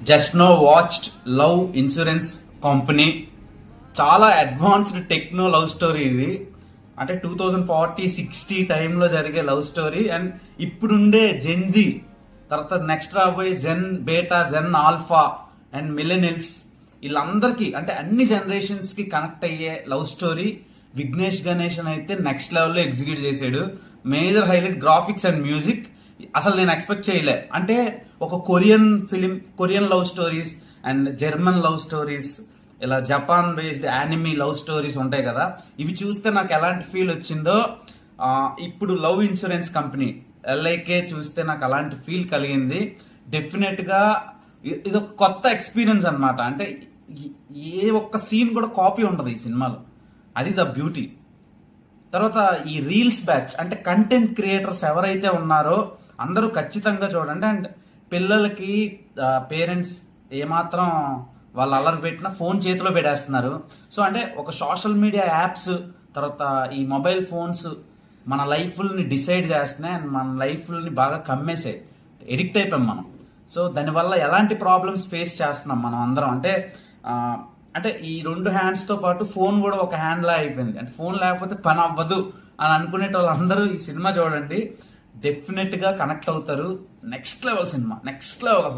Just now watched love insurance company. చాలా advanced techno love story ఇది. అంటే 2040-60 టైంలో జరిగే లవ్ స్టోరీ. అండ్ ఇప్పుడుండే జెన్జీ, తర్వాత నెక్స్ట్ రాబోయే Gen beta, gen alpha and మిలెనియల్స్, వీళ్ళందరికీ అంటే అన్ని జనరేషన్స్ కి కనెక్ట్ అయ్యే లవ్ స్టోరీ. విఘ్నేష్ గణేషన్ అయితే నెక్స్ట్ లెవెల్లో ఎగ్జిక్యూట్ చేశాడు. Major highlight graphics and music. అసలు నేను ఎక్స్పెక్ట్ చేయలే. అంటే ఒక Korean film, Korean love stories and German love stories, ఇలా Japan based anime love stories ఉంటాయి కదా, ఇవి చూస్తే నాకు ఎలాంటి ఫీల్ వచ్చిందో ఇప్పుడు లవ్ ఇన్సూరెన్స్ కంపెనీ ఎల్ఐకే చూస్తే నాకు అలాంటి ఫీల్ కలిగింది. డెఫినెట్ గా ఇది ఒక కొత్త ఎక్స్పీరియన్స్ అన్నమాట. అంటే ఏ ఒక్క సీన్ కూడా కాపీ ఉండదు ఈ సినిమాలో, అది ద బ్యూటీ. తర్వాత ఈ రీల్స్ బ్యాచ్ అంటే కంటెంట్ క్రియేటర్స్ ఎవరైతే ఉన్నారో అందరూ ఖచ్చితంగా చూడండి. అండ్ పిల్లలకి పేరెంట్స్ ఏమాత్రం వాళ్ళు అల్లరి పెట్టినా ఫోన్ చేతిలో పెట్టేస్తున్నారు. సో అంటే ఒక సోషల్ మీడియా యాప్స్, తర్వాత ఈ మొబైల్ ఫోన్స్ మన లైఫ్ని డిసైడ్ చేస్తున్నాయి అండ్ మన లైఫ్ని బాగా కమ్మేసాయి, ఎడిక్ట్ అయిపోయాం మనం. సో దానివల్ల ఎలాంటి ప్రాబ్లమ్స్ ఫేస్ చేస్తున్నాం మనం అందరం అంటే అంటే ఈ రెండు హ్యాండ్స్తో పాటు ఫోన్ కూడా ఒక హ్యాండ్లా అయిపోయింది. అంటే ఫోన్ లేకపోతే పని అవ్వదు అని అనుకునే వాళ్ళందరూ ఈ సినిమా చూడండి, డెఫినెట్గా కనెక్ట్ అవుతారు. Next level cinema, next level అసలు.